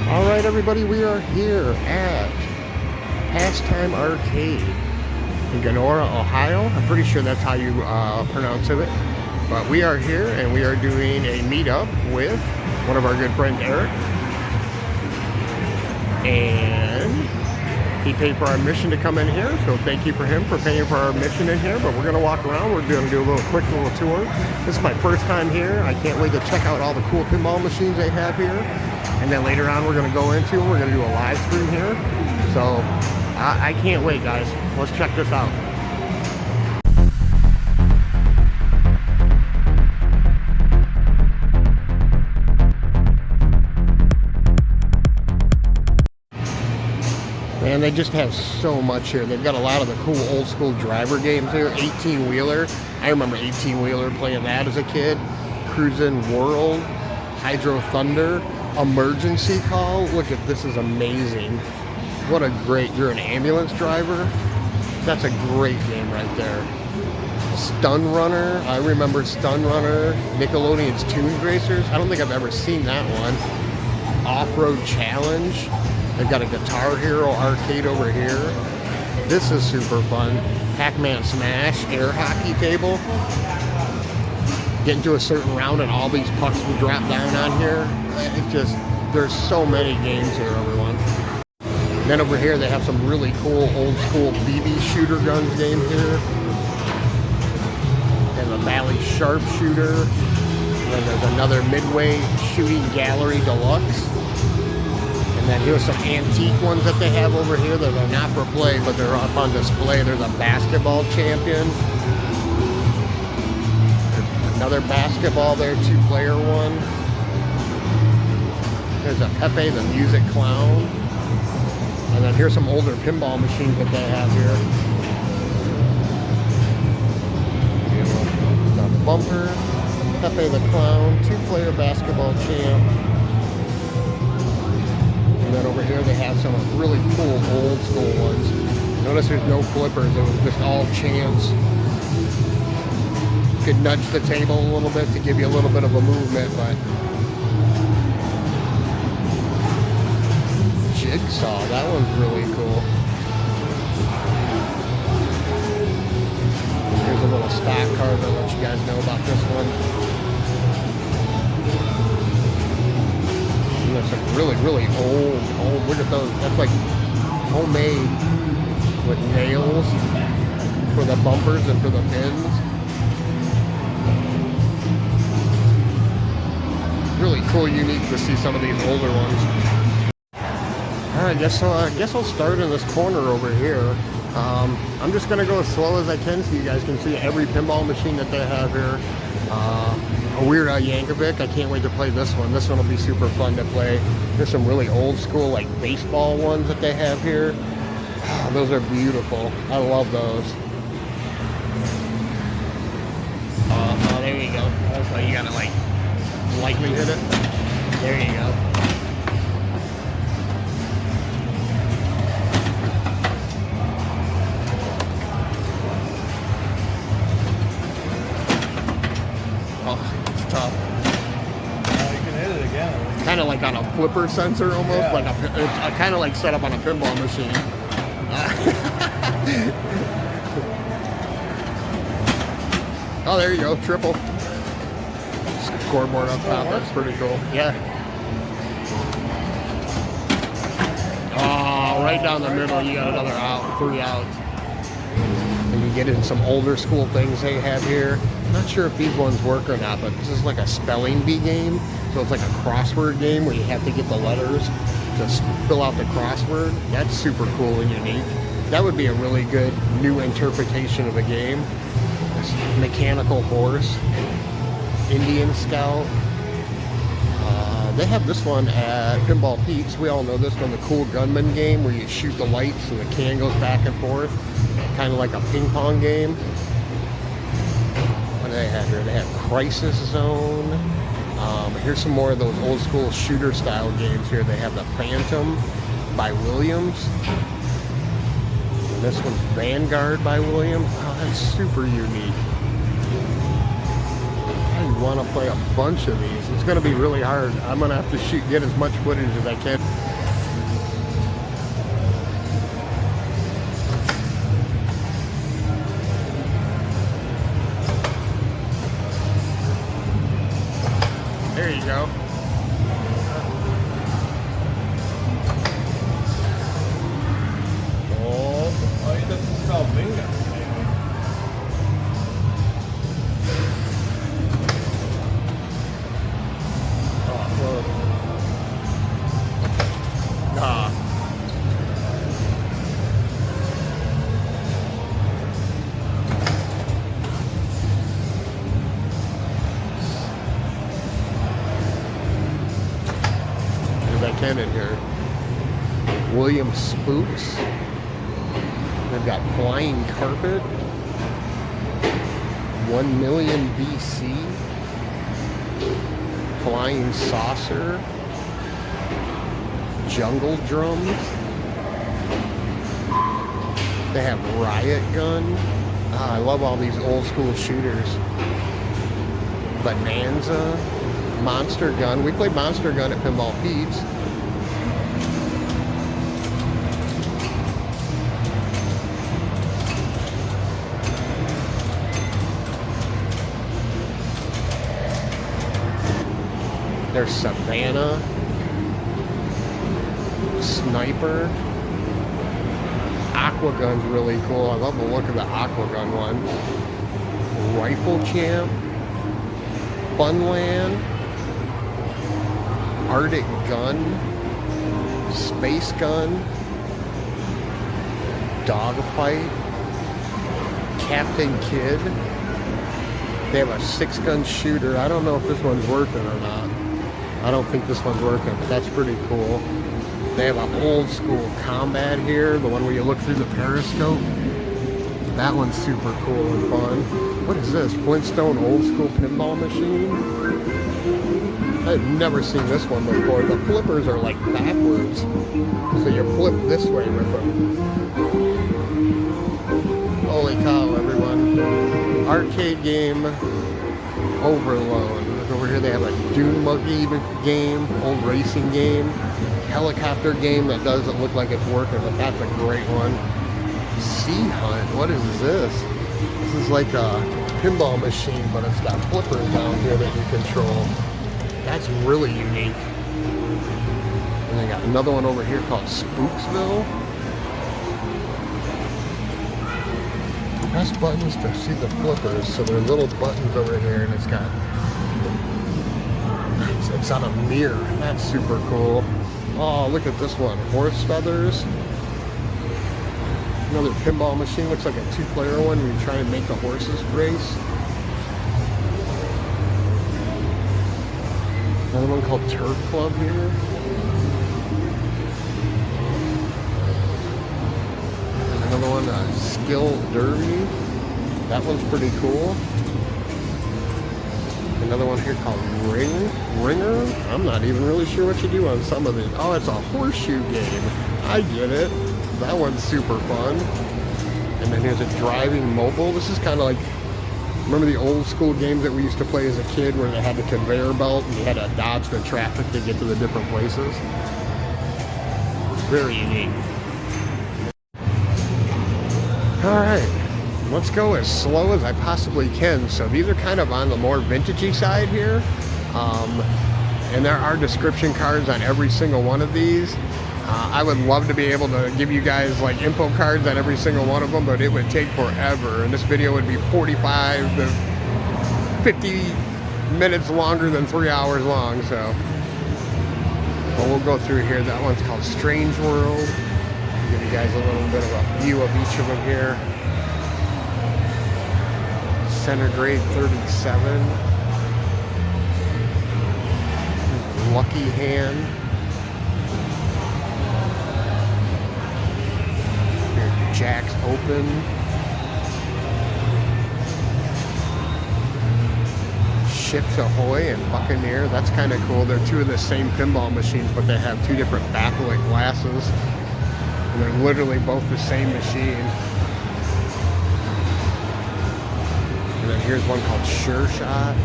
All right, everybody, we are here at Pastime Arcade in Gennora, Ohio. I'm pretty sure that's how you pronounce it. But we are here and we are doing a meetup with one of our good friends, Eric. And he paid for our admission to come in here, so thank you for him for paying for our admission in here. But we're gonna walk around, we're gonna do a quick little tour. This is my first time here. I can't wait to check out all the cool pinball machines they have here. And then later on we're gonna go into, we're gonna do a live stream here. So I can't wait, guys. Let's check this out. And they just have so much here. They've got a lot of the cool old school driver games here. 18-wheeler. I remember 18-wheeler playing that as a kid. Cruisin' World, Hydro Thunder, Emergency Call. Look at this, is amazing. What a great, you're an ambulance driver. That's a great game right there. Stun Runner. I remember Stun Runner. Nickelodeon's Toon Racers. I don't think I've ever seen that one. Off-Road Challenge. They've got a Guitar Hero arcade over here. This is super fun. Pac-Man Smash, air hockey table. Get into a certain round and all these pucks will drop down on here. It's just, there's so many games here, everyone. And then over here they have some really cool old school BB shooter guns game here. And the Bally Sharpshooter. And then there's another Midway Shooting Gallery Deluxe. And then here's some antique ones that they have over here that are not for play, but they're up on display. There's a basketball champion. There's another basketball there, 2-player one. There's a Pepe the Music Clown. And then here's some older pinball machines that they have here. The Bumper, Pepe the Clown, 2-player basketball champ. And then over here they have some really cool old school ones. Notice there's no flippers, it was just all chance. You could nudge the table a little bit to give you a little bit of a movement, but Jigsaw, that one's really cool. Here's a little stock card to let you guys know about this one. And there's some really old, look at those. That's like homemade with nails for the bumpers and for the pins. Really cool, unique to see some of these older ones. Alright, I guess I'll start in this corner over here. I'm just going to go as slow as I can so you guys can see every pinball machine that they have here. A Weird Al Yankovic, I can't wait to play this one. This one will be super fun to play. There's some really old school like baseball ones that they have here. Oh, those are beautiful. I love those. Oh, there you go. So you gotta like lightly hit it. There you go. Kind of like on a flipper sensor almost, yeah. Like it's kind of like set up on a pinball machine. Oh, there you go, triple. Scoreboard up top, that's pretty cool. Yeah. Oh, right down the middle, you got another out, 3 outs. And you get in some older school things they have here. I'm not sure if these ones work or not, but this is like a spelling bee game. So it's like a crossword game where you have to get the letters to fill out the crossword. That's super cool and unique. That would be a really good new interpretation of a game. This mechanical horse, Indian Scout. They have this one at Pinball Pete's. We all know this one, the Cool Gunman game where you shoot the lights and the can goes back and forth. Kind of like a ping pong game. What do they have here? They have Crisis Zone. Here's some more of those old school shooter style games here. They have the Phantom by Williams. And this one's Vanguard by Williams. Oh, that's super unique. I want to play a bunch of these. It's going to be really hard. I'm going to have to get as much footage as I can. There you go. In here, William Spooks. They've got Flying Carpet, 1 million BC, Flying Saucer, Jungle Drums. They have Riot Gun. I love all these old school shooters. Bonanza, Monster Gun. We played Monster Gun at Pinball Pete's. There's Savannah, Sniper, Aqua Gun's really cool. I love the look of the Aqua Gun one. Rifle Champ, Funland, Arctic Gun, Space Gun, Dogfight, Captain Kid. They have a 6-gun shooter. I don't know if this one's working or not. I don't think this one's working, but that's pretty cool. They have an old school combat here, the one where you look through the periscope. That one's super cool and fun. What is this? Flintstone old school pinball machine? I've never seen this one before. The flippers are like backwards. So you flip this way with them. Holy cow, everyone. Arcade game Overload. Over here they have a dune buggy game, old racing game, helicopter game that doesn't look like it's working, but that's a great one. Sea Hunt, what is this? This is like a pinball machine, but it's got flippers down here that you control. That's really unique. And they got another one over here called Spooksville. Press buttons to see the flippers, so there are little buttons over here, and it's on a mirror. That's super cool. Oh, look at this one. Horse feathers. Another pinball machine. Looks like a 2-player one where you try and make the horses race. Another one called Turf Club here. And another one, Skill Derby. That one's pretty cool. Another one here called Ringer. I'm not even really sure what you do on some of these. Oh, it's a horseshoe game. I get it. That one's super fun. And then here's a driving mobile. This is kind of like, remember the old school games that we used to play as a kid where they had the conveyor belt and you had to dodge the traffic to get to the different places? Very unique. All right. Let's go as slow as I possibly can. So these are kind of on the more vintagey side here. And there are description cards on every single one of these. I would love to be able to give you guys like info cards on every single one of them, but it would take forever. And this video would be 45 to 50 minutes longer than 3 hours long. So but we'll go through here. That one's called Strange World. Give you guys a little bit of a view of each of them here. Center grade 37. Lucky Hand. Here, Jack's Open. Ships Ahoy and Buccaneer. That's kind of cool. They're two of the same pinball machines, but they have two different backlit glasses. And they're literally both the same machine. And then here's one called Sure Shot.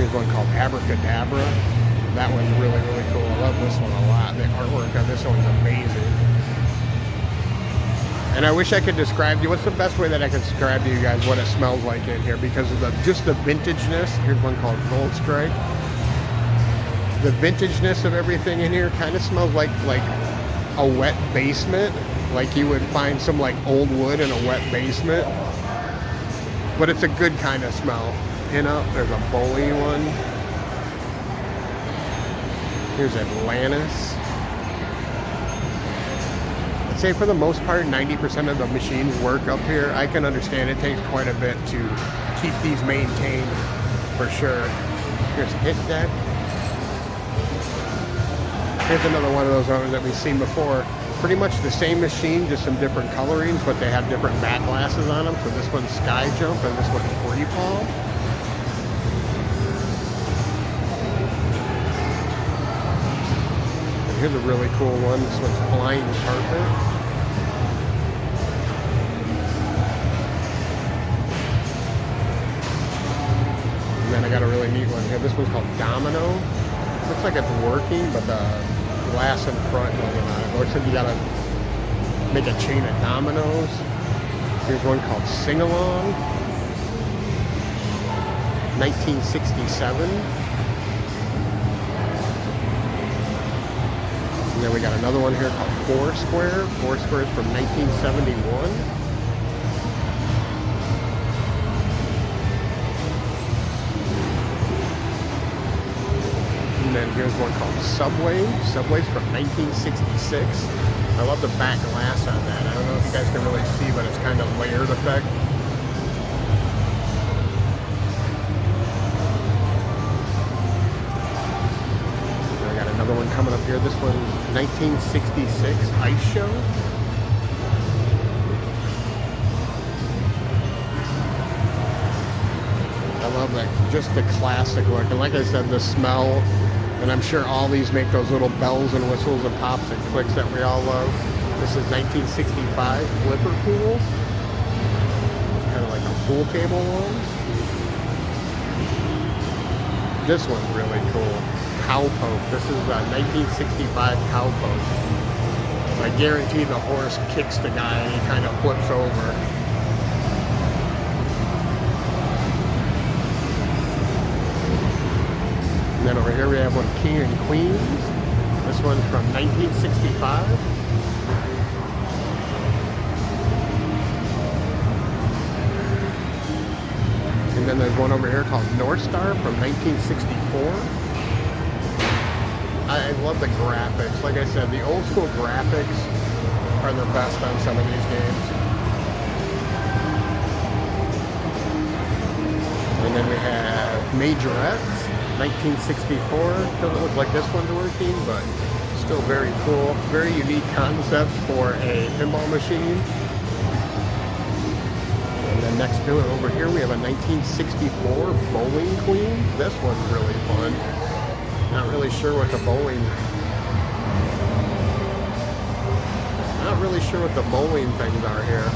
Here's one called Abracadabra. That one's really, really cool. I love this one a lot. The artwork on this one's amazing. And I wish I could describe to you, what's the best way that I can describe to you guys what it smells like in here, because of just the vintageness. Here's one called Gold Strike. The vintageness of everything in here kind of smells like a wet basement, like you would find some like old wood in a wet basement, but it's a good kind of smell. You know, there's a Bowie one. Here's Atlantis. I'd say for the most part, 90% of the machines work up here. I can understand it takes quite a bit to keep these maintained, for sure. Here's Hit Deck. Here's another one of those owners that we've seen before. Pretty much the same machine, just some different colorings, but they have different back glasses on them. So this one's Sky Jump and this one's Free Fall. And here's a really cool one. This one's Flying Carpet. And then I got a really neat one here. This one's called Domino. Looks like it's working, but the glass in front doesn't on it. Looks like you gotta make a chain of dominoes. Here's one called Sing Along, 1967. And then we got another one here called Foursquare. Foursquare is from 1971. And then here's one called Subway. Subway's from 1966. I love the back glass on that. I don't know if you guys can really see, but it's kind of layered effect. I got another one coming up here. This one's 1966 Ice Show. I love that, just the classic look. And like I said, the smell. And I'm sure all these make those little bells and whistles and pops and clicks that we all love. This is 1965 Flipper Pool. It's kind of like a pool table one. This one's really cool. Cowpoke. This is a 1965 Cowpoke. I guarantee the horse kicks the guy and he kind of flips over. And then over here we have one King and Queens. This one's from 1965. And then there's one over here called North Star from 1964. I love the graphics. Like I said, the old school graphics are the best on some of these games. And then we have Majorettes. 1964, doesn't look like this one's working, but still very cool. Very unique concept for a pinball machine. And then next to it over here, we have a 1964 Bowling Queen. This one's really fun. Not really sure what the bowling things are here.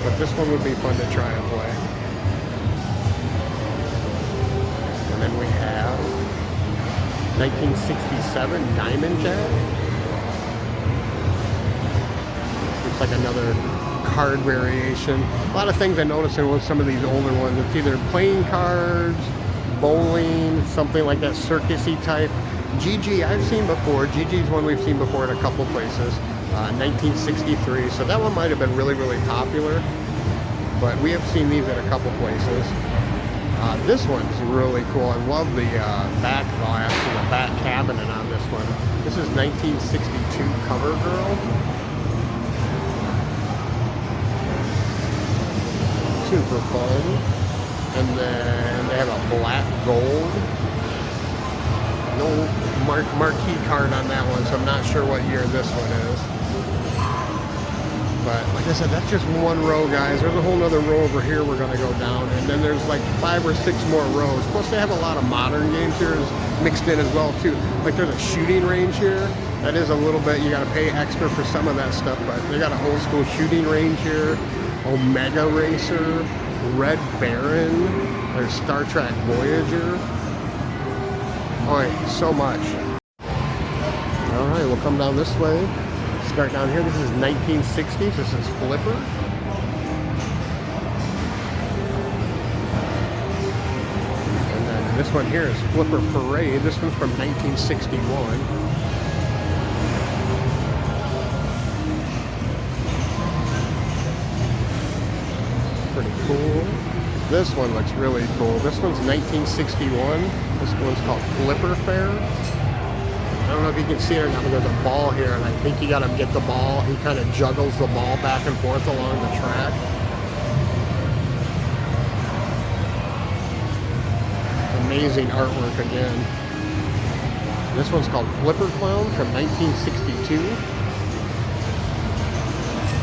But this one would be fun to try and play. And then we have 1967 Diamond Jack. Looks like another card variation. A lot of things I noticed with some of these older ones. It's either playing cards, bowling, something like that circusy type. GG I've seen before. GG's one we've seen before at a couple places. 1963. So that one might have been really, really popular. But we have seen these at a couple places. This one's really cool. I love the back glass and the back cabinet on this one. This is 1962 Cover Girl. Super fun. And then they have a black gold. No marquee card on that one, so I'm not sure what year this one is. But like I said, that's just one row, guys. There's a whole other row over here we're going to go down. And then there's like 5 or 6 more rows. Plus they have a lot of modern games here mixed in as well, too. Like there's a shooting range here. That is a little bit, you got to pay extra for some of that stuff. But they got an old school shooting range here. Omega Racer. Red Baron. There's Star Trek Voyager. Boy, so much. All right, we'll come down this way. Start down here. This is 1960s. This is Flipper. And then this one here is Flipper Parade. This one's from 1961. Pretty cool. This one looks really cool. This one's 1961. This one's called Flipper Fair. I don't know if you can see it or not, but there's a ball here, and I think you gotta get the ball. He kind of juggles the ball back and forth along the track. Amazing artwork again. This one's called Flipper Clown from 1962.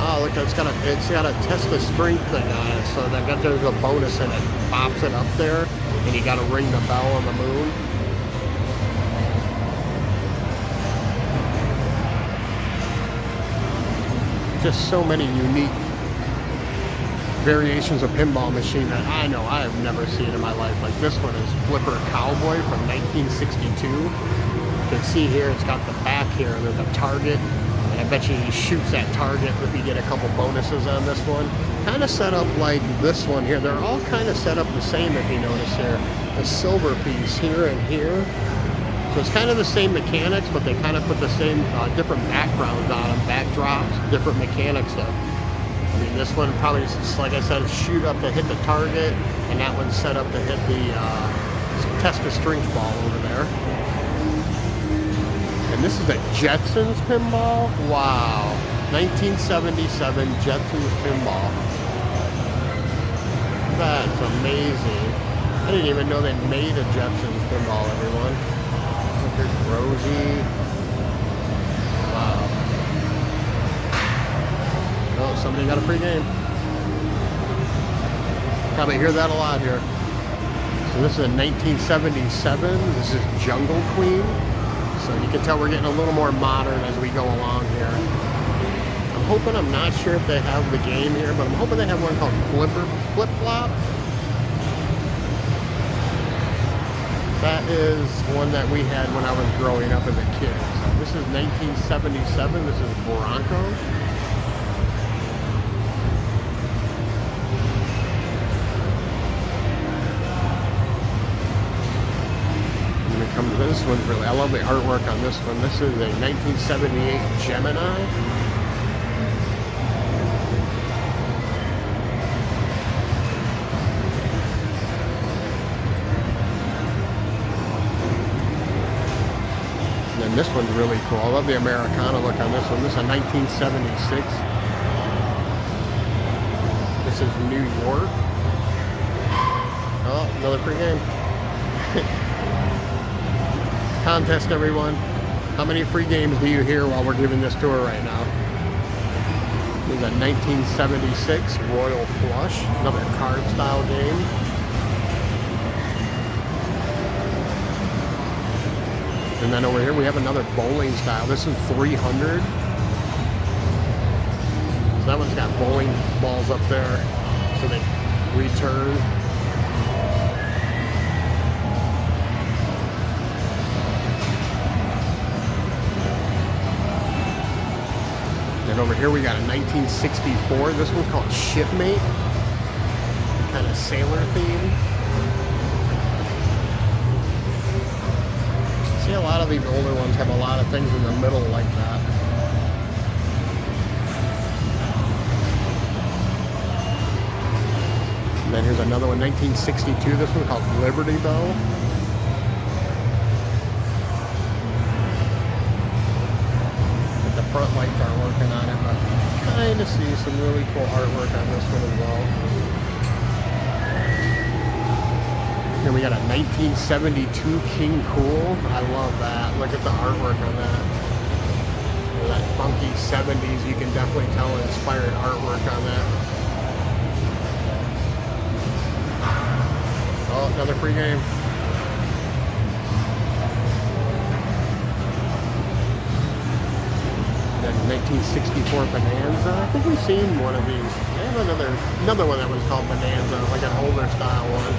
Oh, look, it's got a test the strength thing on it, so there's a bonus in it. Pops it up there, and you got to ring the bell on the moon. Just so many unique variations of pinball machine that I know I have never seen in my life. Like this one is Flipper Cowboy from 1962. You can see here it's got the back here, and there's a target. And I bet you he shoots that target if you get a couple bonuses on this one. Kind of set up like this one here. They're all kind of set up the same if you notice here. The silver piece here and here. So it's kind of the same mechanics, but they kind of put the same different backgrounds on them, backdrops, different mechanics though. I mean, this one probably, just, like I said, shoot up to hit the target, and that one's set up to hit the test the strength ball over there. And this is a Jetsons pinball. Wow. 1977 Jetsons pinball. That's amazing. I didn't even know they made a Jetsons pinball, everyone. Look, there's Rosie. Wow. Oh, somebody got a free game. Probably hear that a lot here. So this is a 1977. This is Jungle Queen. So you can tell we're getting a little more modern as we go along here. I'm hoping, I'm not sure if they have the game here, but I'm hoping they have one called Flip Flop. That is one that we had when I was growing up as a kid. So this is 1977. This is Bronco. This one's really, I love the artwork on this one. This is a 1978 Gemini. And then this one's really cool. I love the Americana look on this one. This is a 1976. This is New York. Oh, another free game. Contest, everyone. How many free games do you hear while we're giving this tour right now? This is a 1976 Royal Flush, another card style game. And then over here we have another bowling style. This is 300. So that one's got bowling balls up there, so they return. And over here we got a 1964. This one's called Shipmate. Kind of sailor theme. See, a lot of these older ones have a lot of things in the middle like that. And then here's another one, 1962. This one called Liberty Bell. Front lights aren't working on it, but you kind of see some really cool artwork on this one as well. Here we got a 1972 King Cool. I love that. Look at the artwork on that. That funky 70s, you can definitely tell inspired artwork on that. Oh, another free game. Then 1964 Bonanza. I think we've seen one of these. Yeah, Another one that was called Bonanza, like an older style one.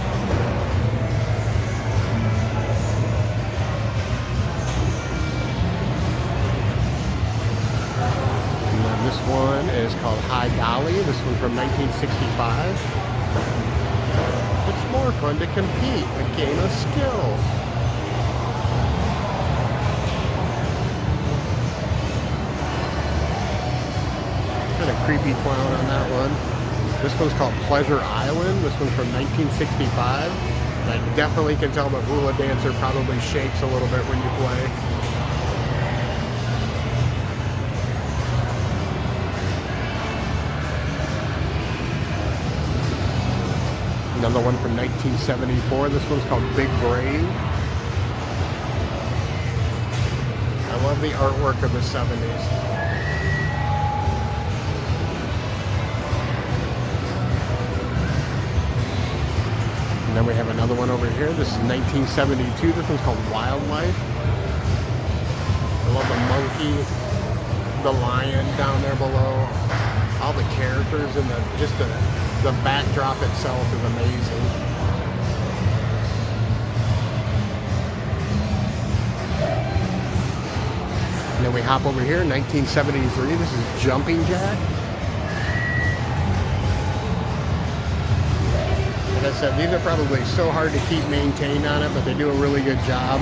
And then this one is called High Dolly. This one from 1965. It's more fun to compete, a game of skill. Kind of creepy clown on that one. This one's called Pleasure Island. This one's from 1965. And I definitely can tell the hula dancer probably shakes a little bit when you play. Another one from 1974. This one's called Big Brave. I love the artwork of the 70s. And then we have another one over here. This is 1972. This one's called Wildlife. I love the monkey, the lion down there below. All the characters and the backdrop itself is amazing. And then we hop over here, 1973. This is Jumping Jack. Like I said, these are probably so hard to keep maintained on it, but they do a really good job.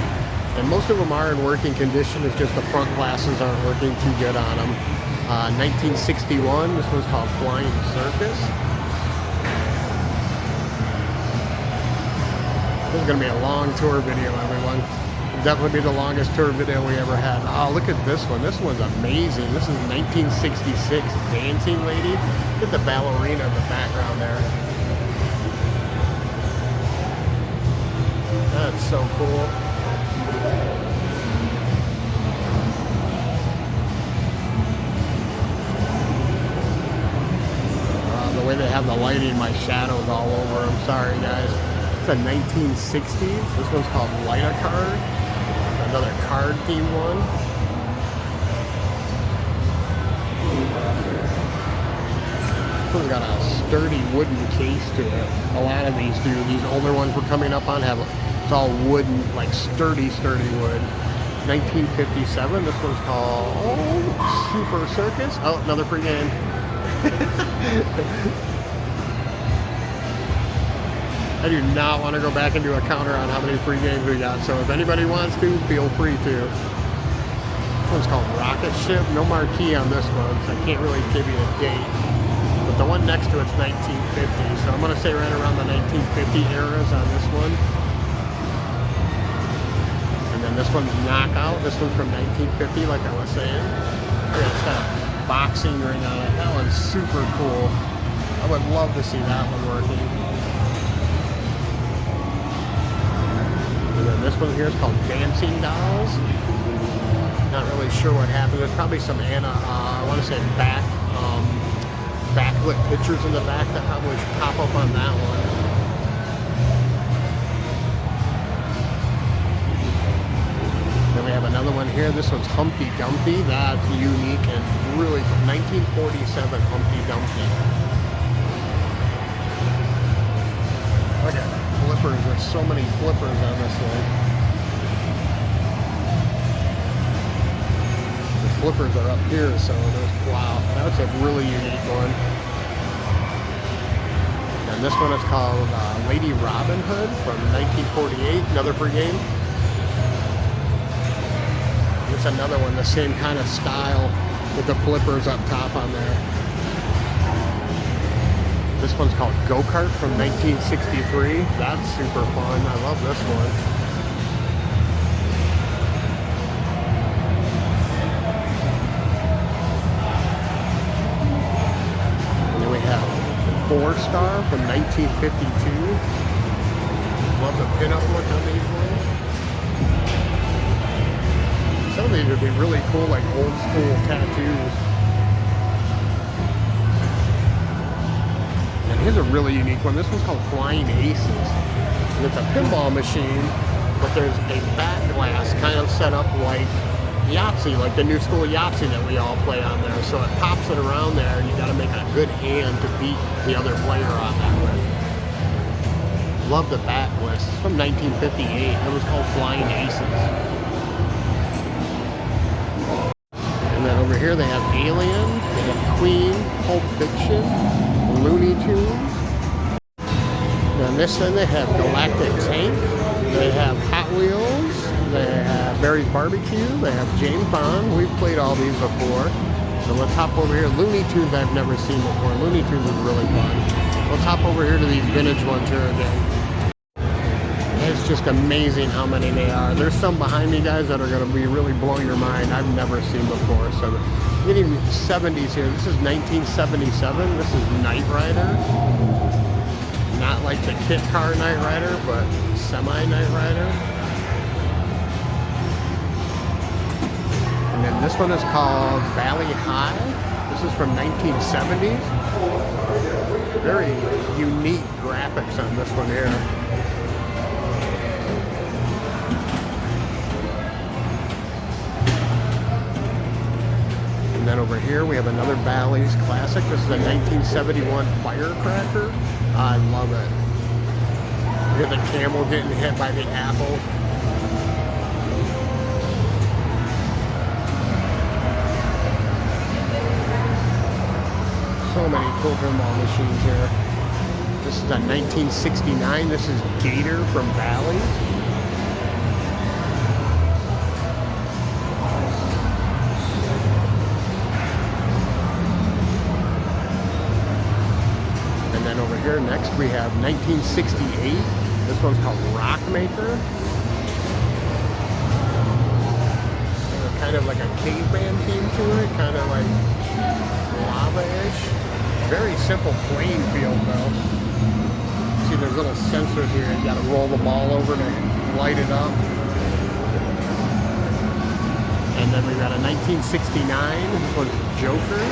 And most of them are in working condition. It's just the front glasses aren't working too good on them. 1961, this one's called Flying Circus. This is going to be a long tour video, everyone. It'll definitely be the longest tour video we ever had. Oh, look at this one. This one's amazing. This is 1966 Dancing Lady. Look at the ballerina in the background there. That's so cool. The way they have the lighting, my shadow's all over. I'm sorry, guys. It's a 1960s. This one's called Light a Card. Another card themed one. This one's got a sturdy wooden case to it. A lot of these do. These older ones we're coming up on have, it's all wooden, like sturdy wood. 1957. This one's called Super Circus. Oh, another free game. I do not want to go back and do a counter on how many free games we got, so if anybody wants to, feel free to. This one's called Rocket Ship. No marquee on this one, so I can't really give you a date. But the one next to it's 1950, so I'm going to say right around the 1950 eras on this one. And then this one's Knockout. This one's from 1950, like I was saying. Yeah, it's got a boxing ring on it. That one's super cool. I would love to see that one working. And then this one here is called Dancing Dolls. Not really sure what happened. There's probably some I want to say backlit pictures in the back that probably pop up on that one. Then we have another one here. This one's Humpty Dumpty. That's unique and really cool. 1947 Humpty Dumpty. Look at flippers. There's so many flippers on this one. The flippers are up here, so there's, wow, that's a really unique one. And this one is called Lady Robin Hood from 1948. Another free game. It's another one, the same kind of style with the flippers up top on there. This one's called Go-Kart from 1963. That's super fun. I love this one. And then we have 4-Star from 1952. Love the pinup look on these ones. Some of these would be really cool, like old school tattoos. And here's a really unique one. This one's called Flying Aces. And it's a pinball machine, but there's a back glass kind of set up like, Yahtzee, like the new school Yahtzee that we all play on there. So it pops it around there, and you got to make a good hand to beat the other player on that with. Love the back list. It's from 1958. It was called Flying Aces. And then over here they have Alien, they have Queen, Pulp Fiction, Looney Tunes. And this one they have Galactic Tank, they have Hot Wheels, they have Barry's Barbecue, they have James Bond. We've played all these before. So let's hop over here. Looney Tunes I've never seen before. Looney Tunes is really fun. Let's hop over here to these vintage ones here again. It's just amazing how many they are. There's some behind me, guys, that are going to be really blow your mind. I've never seen before. So getting 70s here. This is 1977. This is Knight Rider. Not like the kit car Knight Rider, but semi-Knight Rider. And then this one is called Valley High. This is from 1970s. Very unique graphics on this one here. And then over here we have another Bally's classic. This is a 1971 Firecracker. I love it. Look at the camel getting hit by the apple. So many cool pinball machines here. This is a 1969. This is Gator from Bally's. Over here next we have 1968. This one's called Rockmaker. Kind of like a caveman theme to it, kind of like lava-ish. Very simple playing field though. See, there's little sensors here. You got to roll the ball over to light it up. And then we got a 1969. This one's Joker.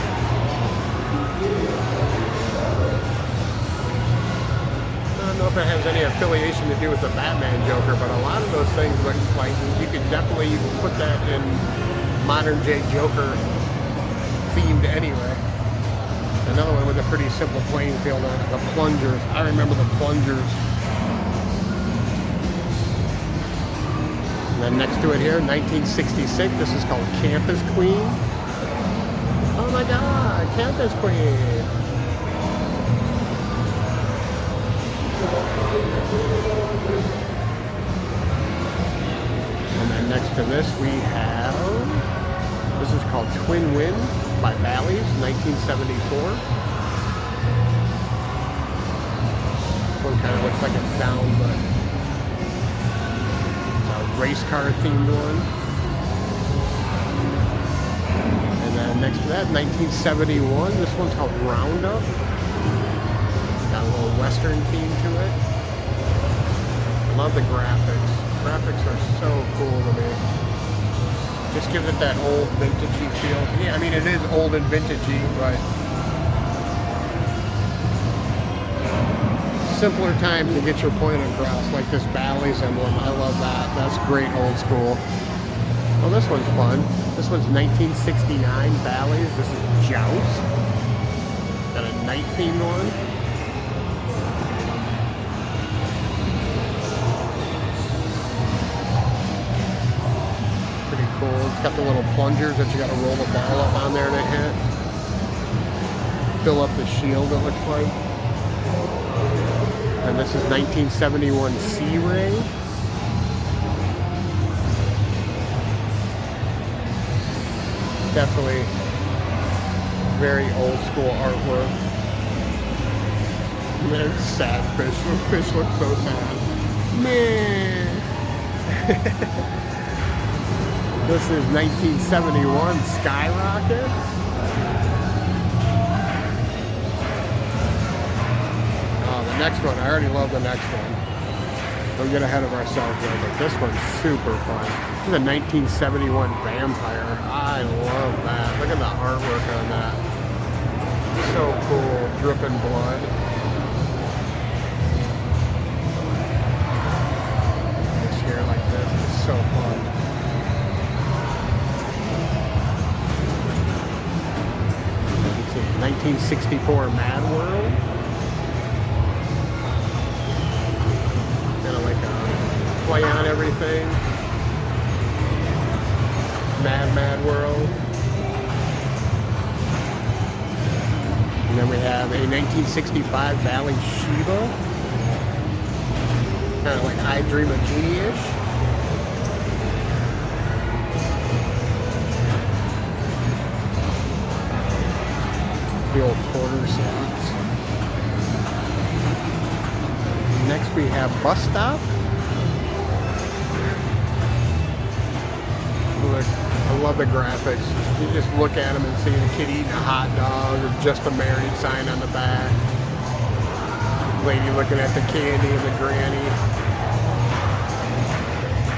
I don't know if it has any affiliation to do with the Batman Joker, but a lot of those things look like you could definitely put that in modern day Joker themed anyway. Another one with a pretty simple playing field on it, the plungers. I remember the plungers. And then next to it here, 1966, this is called Campus Queen. Oh my God, Campus Queen. And then next to this we have, this is called Twin Win by Bally's, 1974. This one kind of looks like it's down, but it's a race car themed one. And then next to that, 1971, this one's called Roundup. Got a little Western theme to it. I love the graphics. Graphics are so cool to me. Just gives it that old vintagey feel. Yeah, I mean it is old and vintagey, but simpler times to get your point across, like this Bally's emblem. I love that. That's great old school. Oh, this one's fun. This one's 1969 Bally's. This is Joust. Got a night themed one. Cool. It's got the little plungers that you got to roll the ball up on there to hit. Fill up the shield, it looks like. And this is 1971 Sea Ray. Definitely very old school artwork. Man, sad fish. The fish looks so sad. Man. This is 1971 Skyrocket. Oh, the next one. I already love the next one. Don't get ahead of ourselves there, but this one's super fun. This is a 1971 Vampire. I love that. Look at the artwork on that. So cool. Dripping blood. This here like this is so fun. 1964 Mad World. Kind of like a play on everything. Mad World. And then we have a 1965 Valley Shiva. Kind of like I Dream of Genie-ish. The old quarter slots. Next we have Bus Stop. Look, I love the graphics. You just look at them and see a kid eating a hot dog or just a married sign on the back. Lady looking at the candy and the granny.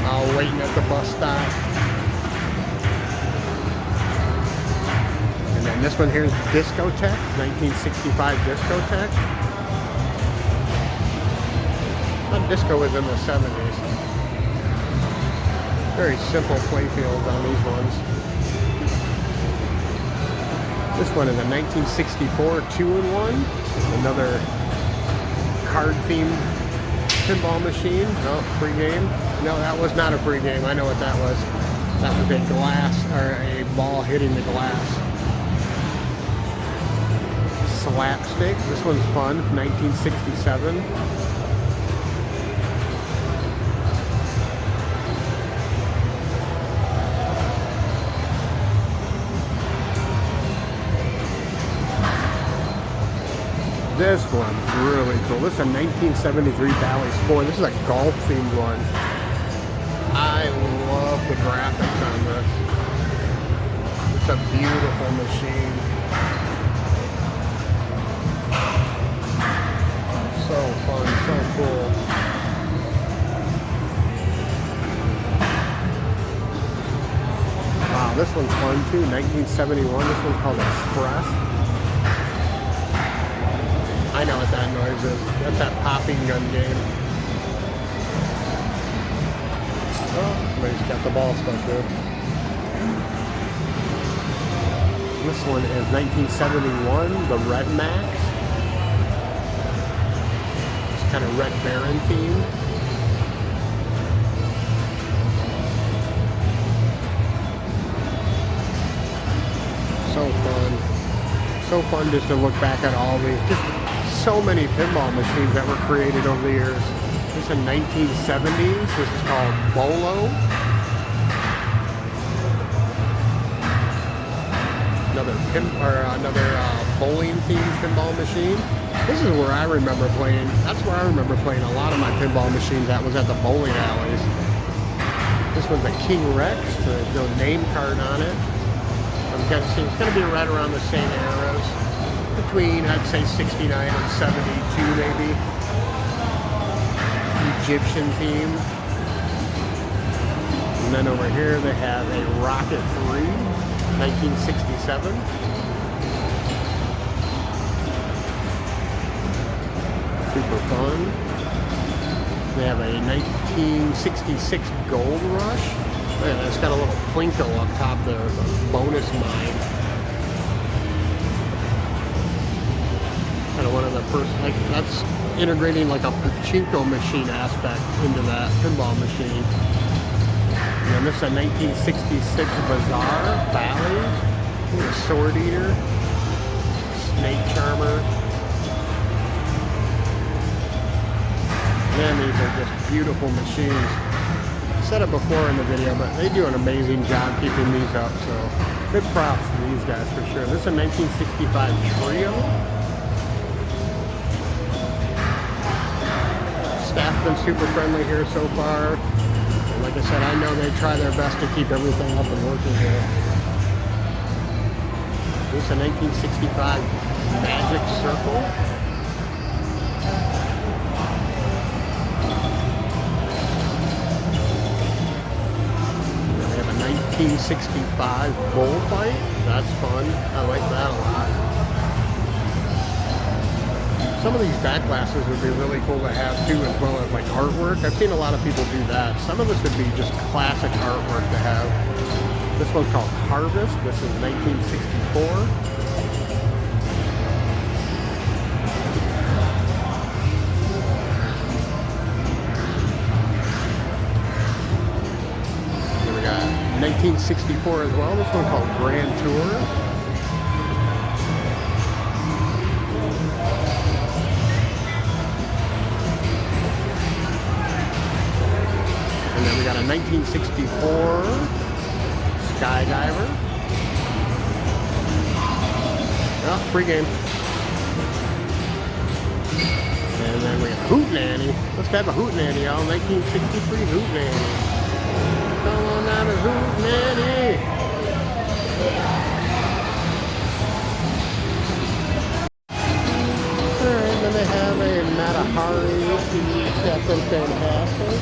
All waiting at the bus stop. And then this one here is Discotheque, 1965 Discotheque. I thought disco was in the 70s. Very simple playfield on these ones. This one is a 1964 2-in-1. Another card-themed pinball machine. No, pre-game. No, that was not a pre-game. I know what that was. That was a glass, or a ball hitting the glass. Slapstick. This one's fun. 1967. This one's really cool. This is a 1973 Valley Sport. This is a golf-themed one. I love the graphics on this. It's a beautiful machine. So fun, so cool. Wow, this one's fun too. 1971. This one's called Express. I know what that noise is. That's that popping gun game. Oh, somebody's got the ball stuck there. This one is 1971, the Red Max. It's kind of Red Baron theme. So fun. So fun just to look back at all these. Just so many pinball machines that were created over the years. This is in 1970s. This is called Bolo. Another bowling themed pinball machine. This is where I remember playing. That's where I remember playing a lot of my pinball machines. That was at the bowling alleys. This one's a King Rex. There's no name card on it. I'm guessing it's going to be right around the same eras. Between, I'd say, 69 and 72, maybe. Egyptian theme. And then over here they have a Rocket 3, 1967. Super fun. They have a 1966 Gold Rush. Look at that, it's got a little Plinko up top there, a bonus mine. Kind of one of the first, like, that's integrating like a pachinko machine aspect into that pinball machine. And this is a 1966 Bazaar Valley. A Sword Eater, Snake Charmer. Man, these are just beautiful machines. I said it before in the video, but they do an amazing job keeping these up, so good props to these guys for sure. This is a 1965 Trio. Staff's been super friendly here so far. And like I said, I know they try their best to keep everything up and working here. This is a 1965 Magic Circle. We have a 1965 Bullfight. That's fun. I like that a lot. Some of these back glasses would be really cool to have too, as well as like artwork. I've seen a lot of people do that. Some of this would be just classic artwork to have. This one's called Harvest. This is 1964. 1964 as well. This one called Grand Tour. And then we got a 1964 Skydiver. Oh, free game. And then we got Hootenanny. Let's have a Hootenanny, y'all. 1963 Hootenanny. Come on down to Hootenanny. Alright, then they have a Matahari. That's fantastic.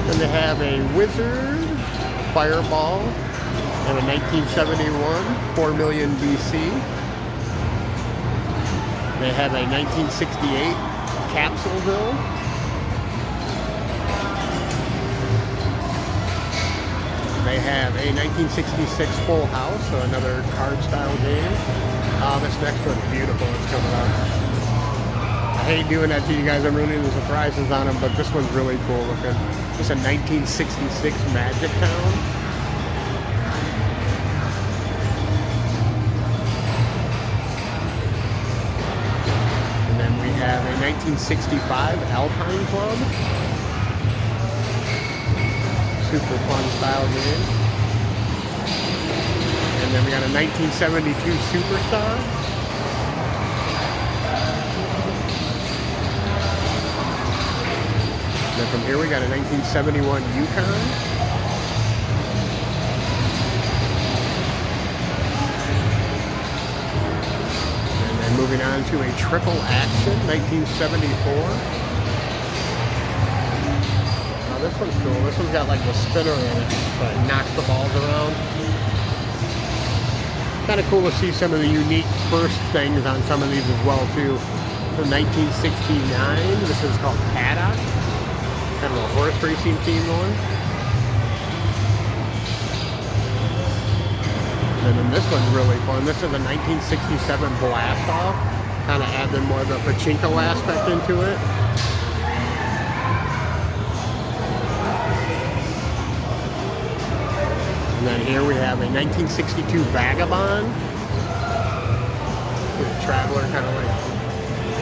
Then they have a Wizard Fireball and a 1971 4 million BC. They have a 1968 Capsuleville. They have a 1966 Full House, so another card-style game. This next one's beautiful. It's coming up. I hate doing that to you guys. I'm ruining the surprises on them, but this one's really cool looking. It's a 1966 Magic Town. And then we have a 1965 Alpine Club. Super fun style game. And then we got a 1972 Superstar. And then from here we got a 1971 Yukon. And then moving on to a Triple Action 1974. This one's cool. This one's got like the spinner in it, so it knocks the balls around. Kind of cool to see some of the unique first things on some of these as well too. From 1969, this is called Paddock. Kind of a horse racing themed one. And then this one's really fun. This is a 1967 Blast Off. Kind of adding more of the pachinko aspect into it. And then here we have a 1962 Vagabond. The Traveler, kind of like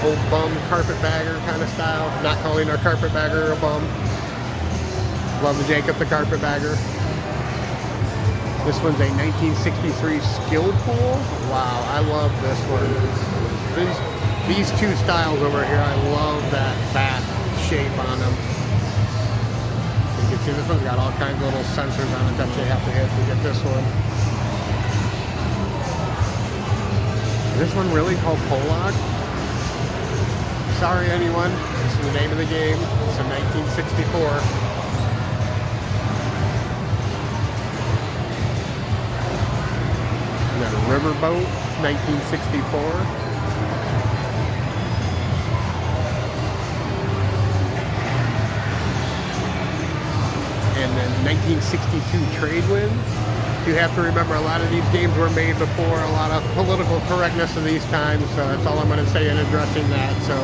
old bum carpetbagger kind of style. Not calling our carpetbagger a bum. Love the Jacob the Carpetbagger. This one's a 1963 Skill Pool. Wow, I love this one. These two styles over here, I love that bat shape on them. You can see this one's got all kinds of little sensors on it that you have to hit to get this one. Is this one really called Pollock? Sorry anyone, this is the name of the game. It's a 1964. And then a Riverboat, 1964. And then 1962 Trade Winds. You have to remember a lot of these games were made before a lot of political correctness of these times, so that's all I'm going to say in addressing that. So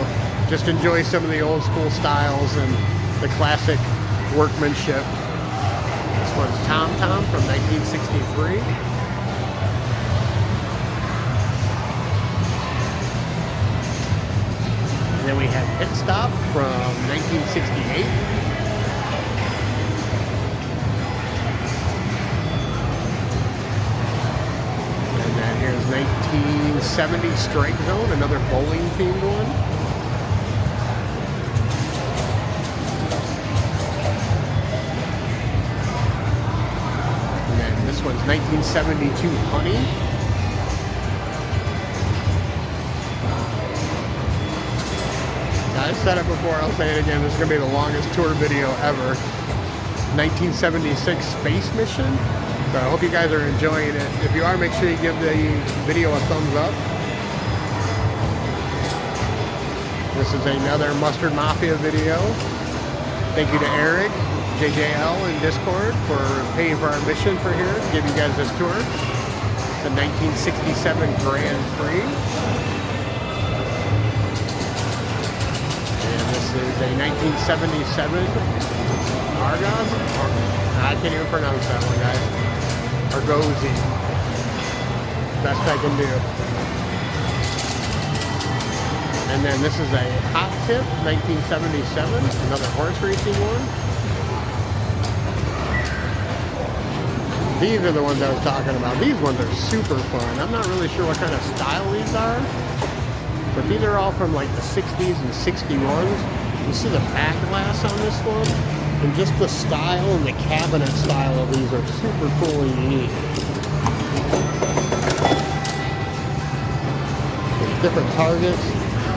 just enjoy some of the old school styles and the classic workmanship. This one's Tom Tom from 1963. And then we have Pit Stop from 1968. Here's 1970 Strike Zone, another bowling themed one. And then this one's 1972 Honey. I said it before, I'll say it again, this is going to be the longest tour video ever. 1976 Space Mission. So I hope you guys are enjoying it. If you are, make sure you give the video a thumbs up. This is another Mustard Mafia video. Thank you to Eric, JJL, and Discord for paying for our mission for here to give you guys this tour. The 1967 Grand Prix. And this is a 1977 Argos. I can't even pronounce that one, guys. Argosy. Best I can do. And then this is a Hot Tip, 1977. Another horse racing one. These are the ones I was talking about. These ones are super fun. I'm not really sure what kind of style these are. But these are all from like the 60s and 61s. You see the back glass on this one? And just the style and the cabinet style of these are super cool and unique. There's different targets.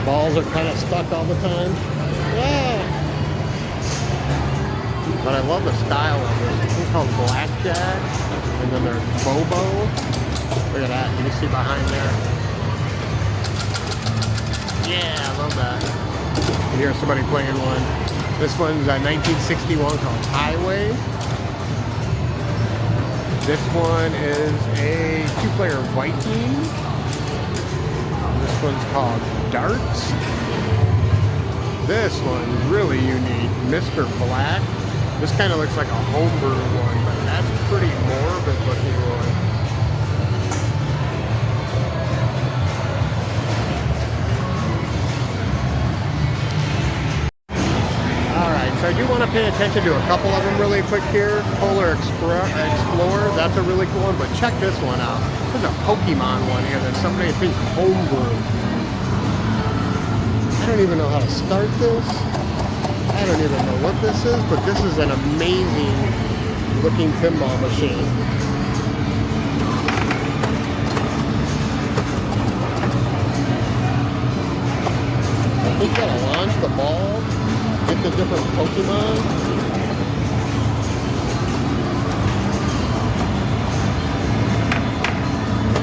Balls are kind of stuck all the time. Yeah! But I love the style of this. This is called Blackjack. And then there's Bobo. Look at that. You can see behind there. Yeah, I love that. And here's somebody playing one. This one's a 1961 called Highway. This one is a two-player Viking. This one's called Darts. This one's really unique. Mr. Black. This kind of looks like a homebrew one, but that's pretty morbid looking one. Alright, so I do want to pay attention to a couple of them really quick here. Polar Explorer, that's a really cool one, but check this one out. There's a Pokemon one here that somebody thinks homebrew. I don't even know how to start this. I don't even know what this is, but this is an amazing looking pinball machine. I think you gotta launch the ball, get the different Pokemon.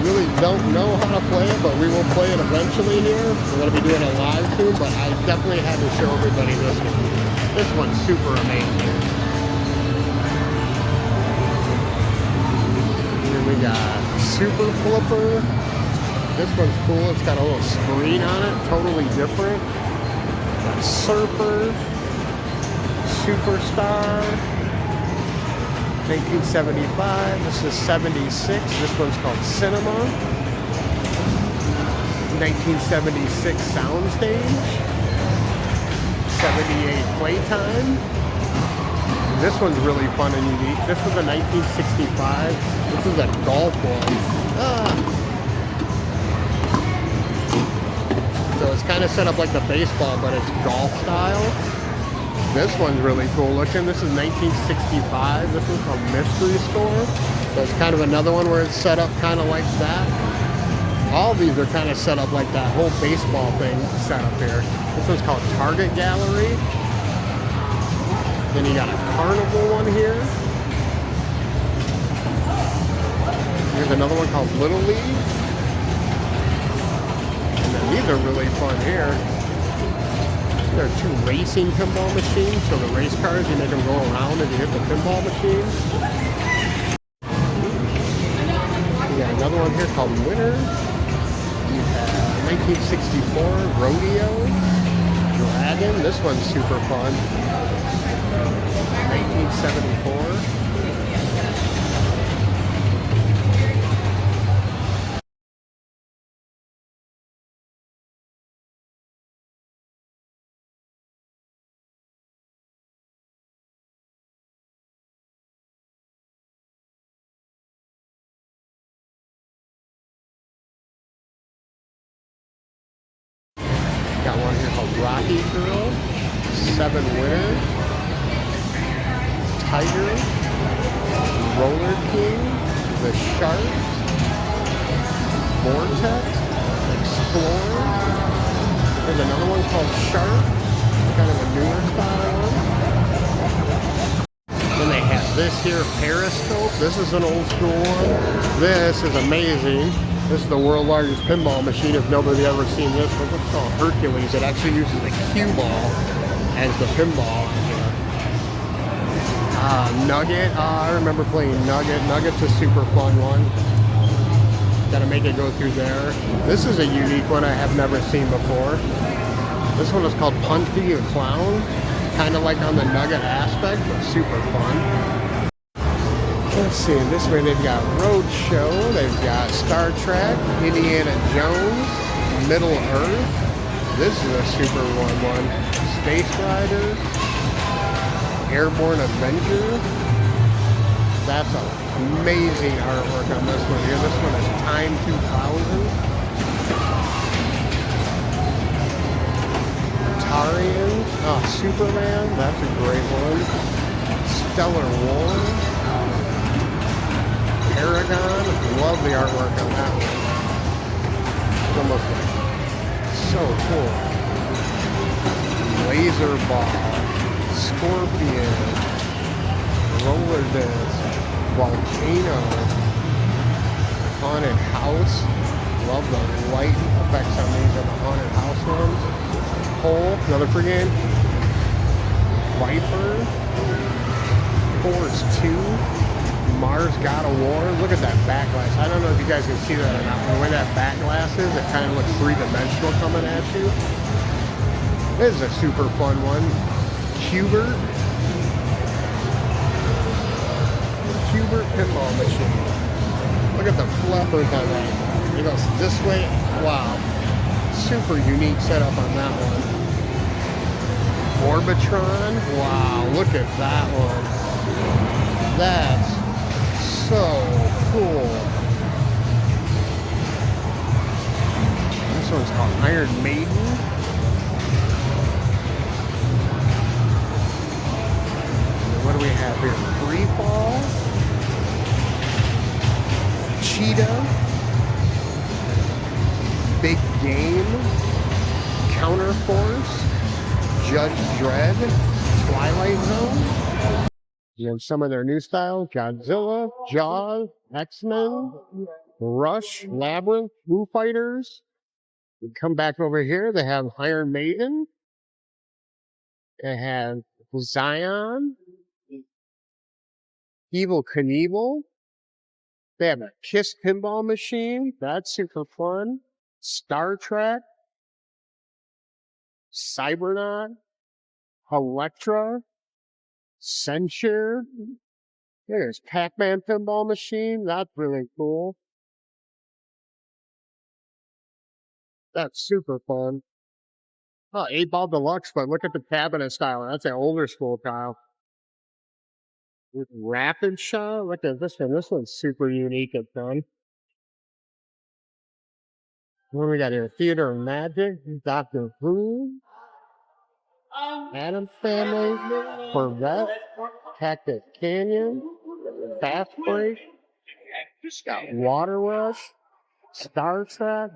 Really don't know how to play it, but we will play it eventually here. We're going to be doing it live soon, but I definitely had to show everybody this one. This one's super amazing. Here we got Super Flipper. This one's cool. It's got a little screen on it, totally different. Got Surfer, Superstar. 1975, this is 76, this one's called Cinema. 1976 Soundstage. 78 Playtime. This one's really fun and unique. This was a 1965. This is a golf one. So it's kind of set up like the baseball, but it's golf style. This one's really cool looking. This is 1965. This one's called Mystery Store. So it's kind of another one where it's set up kind of like that. All these are kind of set up like that whole baseball thing set up here. This one's called Target Gallery. Then you got a Carnival one here. Here's another one called Little League. And then these are really fun here. There are two racing pinball machines. So the race cars, you make them go around and you hit the pinball machine. We got another one here called Winner. You have 1964 Rodeo. Dragon. This one's super fun. 1974. Got one here called Rocky Girl, 7 Winner, Tiger, Roller King, The Shark, Vortex, Explorer. There's another one called Shark, kind of a newer style one. Then they have this here, Periscope. This is an old school one. This is amazing. This is the world's largest pinball machine if nobody ever seen this. It's called Hercules. It actually uses a cue ball as the pinball. Nugget. I remember playing Nugget. Nugget's a super fun one. Got to make it go through there. This is a unique one I have never seen before. This one is called Punky the Clown. Kind of like on the Nugget aspect, but super fun. See, this way they've got Roadshow, they've got Star Trek, Indiana Jones, Middle Earth. This is a super one. Space Riders, Airborne Avenger. That's amazing artwork on this one here. This one is Time 2000. Tarians, Superman, that's a great one. Stellar War. Paragon, love the artwork on that one. It's almost like so cool. Laser Ball, Scorpion, Roller Disc, Volcano, Haunted House. Love the light effects on these on the Haunted House ones. Hole, another free game. Viper, Force 2. Mars God of War. Look at that back glass. I don't know if you guys can see that or not. The way that back glass is, it kind of looks three-dimensional coming at you. This is a super fun one. Cubert pinball machine. Look at the flippers on that. It goes this way. Wow. Super unique setup on that one. Orbitron. Wow. Look at that one. That's so cool. This one's called Iron Maiden. What do we have here? Free Fall. Cheetah. Big Game. Counterforce. Judge Dredd. Twilight Zone. And some of their new styles, Godzilla, Jaws, X-Men, Rush, Labyrinth, Foo Fighters. We come back over here, they have Iron Maiden. They have Zion, Evil Knievel. They have a Kiss pinball machine. That's super fun. Star Trek, Cybernaut, Electra, Censure. There's Pac-Man pinball machine. That's really cool. That's super fun. Oh, 8-Ball Deluxe, but look at the cabinet style. That's an older school style. With Rapid Shot. Look at this one. This one's super unique and fun. What do we got here? Theater of Magic, Doctor Who, Addams Family, Corvette, Cactus Canyon, Fast Break, got Water Rush, Star Trek,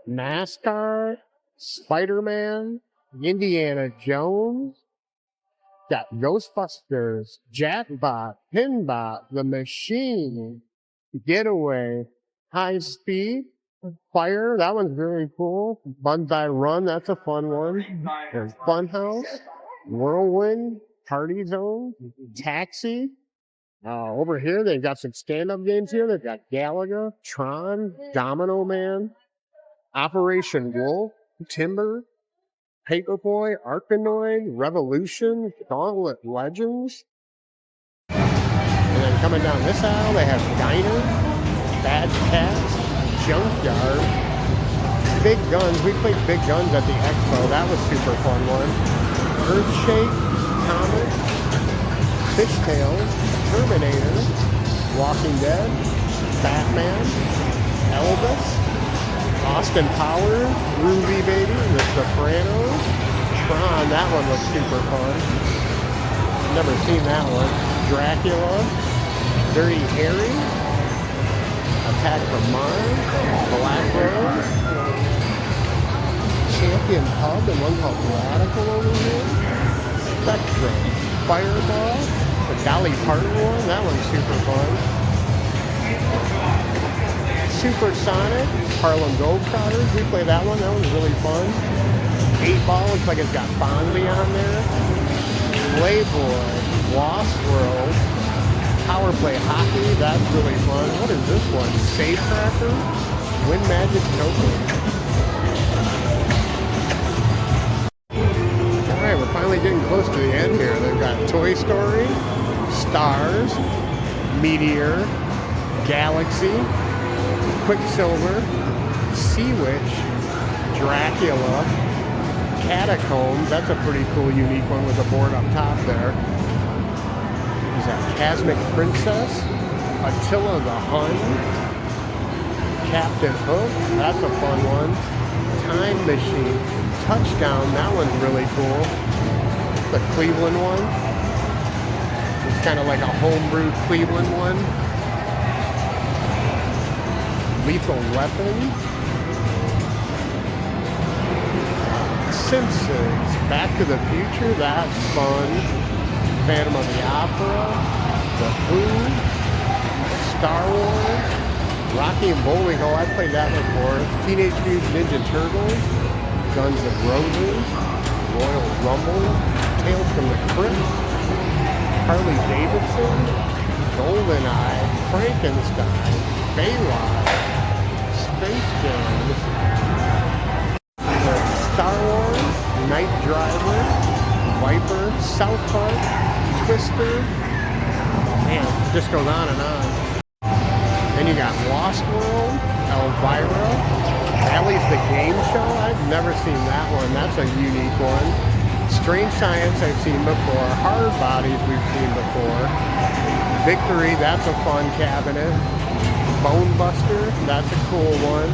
NASCAR, Spider-Man, Indiana Jones, got Ghostbusters, Jackbot, Pinbot, The Machine, Getaway, High Speed, Fire, that one's very cool. Banzai Run, that's a fun one. There's Funhouse, Whirlwind, Party Zone, Taxi. Over here, they've got some stand-up games here. They've got Galaga, Tron, Domino Man, Operation Wolf, Timber, Paperboy, Arkanoid, Revolution, Gauntlet Legends. And then coming down this aisle, they have Diner, Bad Cats, Junkyard, Big Guns. We played Big Guns at the Expo. That was super fun one. Earthshake, Comet, Fishtails, Terminator, Walking Dead, Batman, Elvis, Austin Powers, Groovy Baby, The Sopranos, Tron. That one was super fun. Never seen that one. Dracula, Dirty Harry, Attack from Mars, Black Rose, Champion Hub, and one called Radical over here, Spectrum, Fireball, the Dolly Parton one, that one's super fun. Supersonic, Harlem Globetrotters, we played that one one's really fun. 8-Ball, looks like it's got Fonzie on there. Playboy, Lost World, Power Play Hockey, that's really fun. What is this one? Save Tracker? Win Magic Token? Alright, we're finally getting close to the end here. They've got Toy Story, Stars, Meteor, Galaxy, Quicksilver, Sea Witch, Dracula, Catacombs. That's a pretty cool, unique one with a board up top there. Is that Cosmic Princess, Attila the Hun, Captain Hook. That's a fun one. Time Machine, Touchdown. That one's really cool. The Cleveland one. It's kind of like a homebrew Cleveland one. Lethal Weapon. Simpsons, Back to the Future, that's fun. Phantom of the Opera, The Who, Star Wars, Rocky and Bullwinkle, I played that before. Teenage Mutant Ninja Turtles, Guns N' Roses, Royal Rumble, Tales from the Crypt, Harley Davidson, GoldenEye, Frankenstein, Baywatch, Space Jam, Star Wars, Night Driver, Viper, South Park, Twister. Man, it just goes on and on. Then you got Lost World, Elvira, Alley's the Game Show. I've never seen that one. That's a unique one. Strange Science I've seen before. Hard Bodies we've seen before. Victory, that's a fun cabinet. Bone Buster, that's a cool one.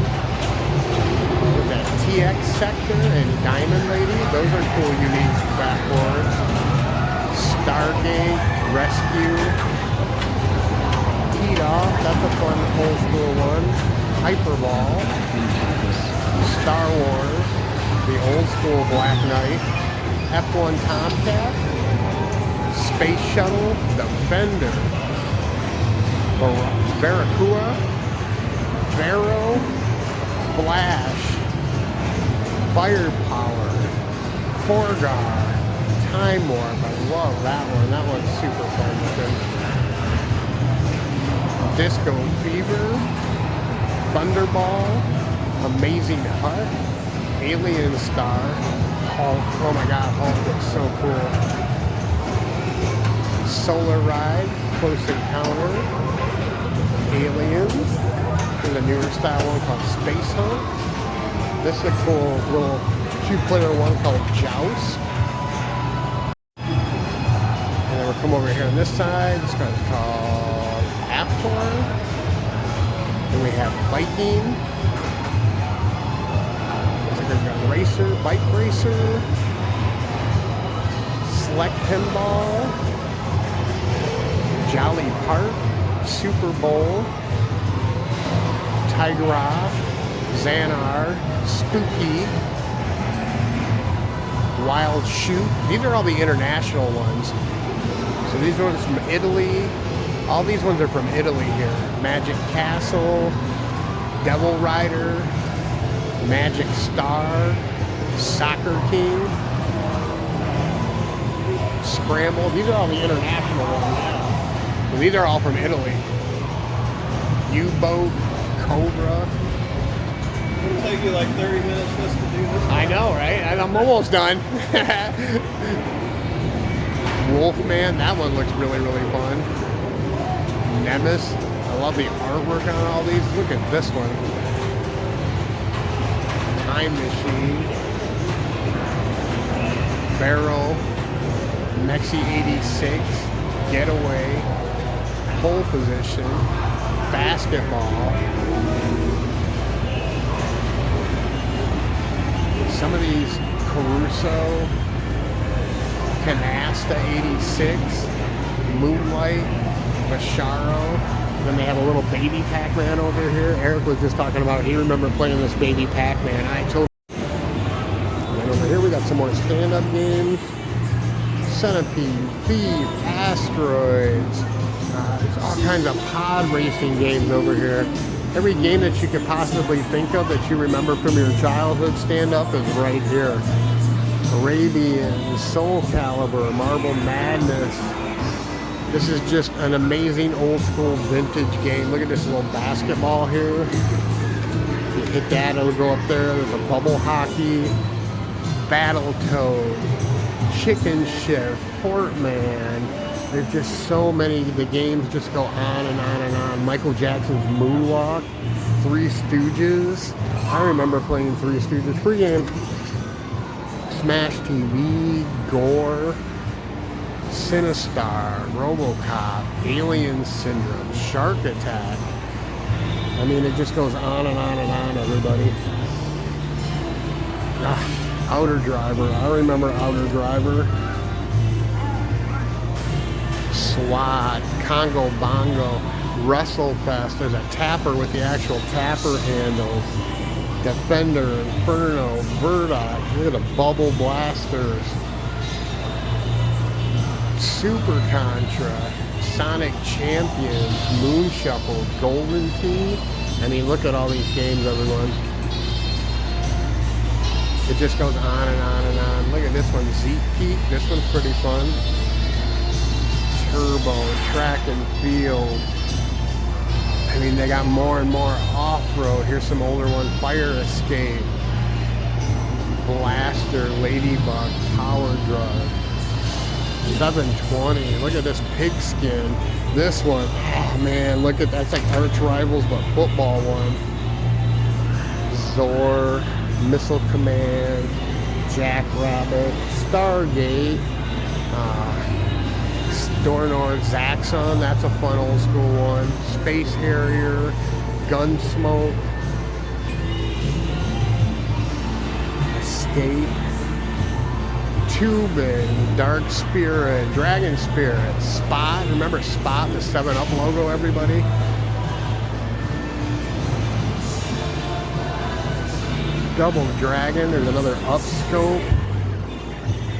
That TX Sector and Diamond Lady, those are cool, unique backboards. Stargate, Rescue, Teed Off, that's a fun old school one. Hyperball, Star Wars, the old school Black Knight, F1 Tomcat, Space Shuttle, Defender, Barracuda, Vero, Flash, Firepower, Forgar, Time Warp. I love that one. That one's super fun looking. Disco Fever, Thunderball, Amazing Hut, Alien Star, Hulk. Oh my god, Hulk looks so cool. Solar Ride, Close Encounter, Aliens. There's a newer style one called Space Hunt. This is a cool little two-player one called Joust. And then we'll come over here on this side. This one's called Aptor. Then we have Viking. Racer, Bike Racer. Select Pinball. Jolly Park. Super Bowl. Tigra. Xanar, Spooky, Wild Shoot. These are all the international ones. So these ones from Italy. All these ones are from Italy here. Magic Castle, Devil Rider, Magic Star, Soccer King, Scramble. These are all the international ones. So these are all from Italy. U-Boat, Cobra. It'll take you like 30 minutes just to do this. I know, right? And I'm almost done. Wolfman, that one looks really, really fun. Nemesis, I love the artwork on all these. Look at this one. Time Machine. Barrel. Mexi 86. Getaway. Pole Position. Basketball. Some of these Caruso, Canasta 86, Moonlight, Masharo. Then they have a little baby Pac-Man over here. Eric was just talking about he remembered playing this baby Pac-Man. I told him. And then over here we got some more stand-up games. Centipede, Thief, Asteroids. There's all kinds of pod racing games over here. Every game that you could possibly think of that you remember from your childhood stand-up is right here. Arabian, Soul Calibur, Marble Madness. This is just an amazing old school vintage game. Look at this little basketball here. If you hit that, it'll go up there. There's a bubble hockey, Battletoad, Chicken Shift, Portman, There's just so many. The games just go on and on and on. Michael Jackson's Moonwalk, Three Stooges. I remember playing Three Stooges. Free game. Smash TV, Gore, Sinistar, RoboCop, Alien Syndrome, Shark Attack. I mean, it just goes on and on and on, everybody. Outer Driver. I remember Outer Driver. SWAT, Congo Bongo, WrestleFest. There's a tapper with the actual tapper handles. Defender, Inferno, Burdock. Look at the Bubble Blasters. Super Contra, Sonic Champions, Moon Shuffle, Golden Key. I mean, look at all these games, everyone. It just goes on and on and on. Look at this one, Zeke. This one's pretty fun. Turbo, Track and Field. I mean, they got more and more off-road. Here's some older ones. Fire Escape, Blaster, Ladybug, Power Drug, 720. Look at this Pigskin. This one, oh man, look at that's like Arch Rivals, but football one. Zor, Missile Command, Jackrabbit, Stargate, Stornor, Zaxxon, that's a fun old school one. Space Harrier, Gunsmoke, Escape, Tubin, Dark Spirit, Dragon Spirit, Spot. Remember Spot, the 7-Up logo, everybody? Double Dragon, there's another Upscope.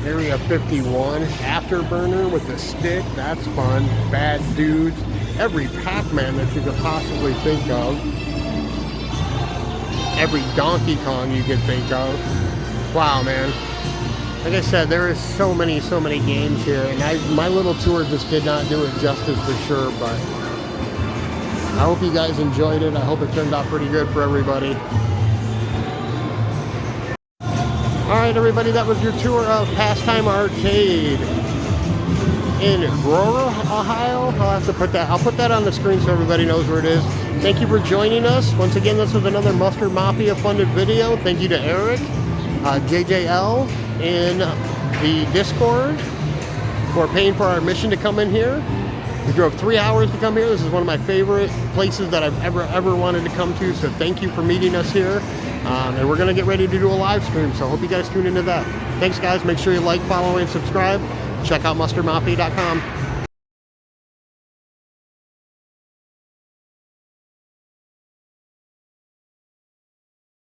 Area 51, Afterburner with the stick, that's fun. Bad Dudes, every Pac-Man that you could possibly think of. Every Donkey Kong you could think of. Wow, man. Like I said, there is so many games here, and my little tour just did not do it justice for sure, but I hope you guys enjoyed it. I hope it turned out pretty good for everybody. Alright everybody, that was your tour of Pastime Arcade in Aurora, Ohio. I'll put that on the screen so everybody knows where it is. Thank you for joining us. Once again, this was another Mustard Mafia funded video. Thank you to Eric, JJL in the Discord for paying for our admission to come in here. We drove 3 hours to come here. This is one of my favorite places that I've ever wanted to come to, so thank you for meeting us here. And we're going to get ready to do a live stream, so I hope you guys tune into that. Thanks, guys. Make sure you like, follow, and subscribe. Check out mustardmafia.com.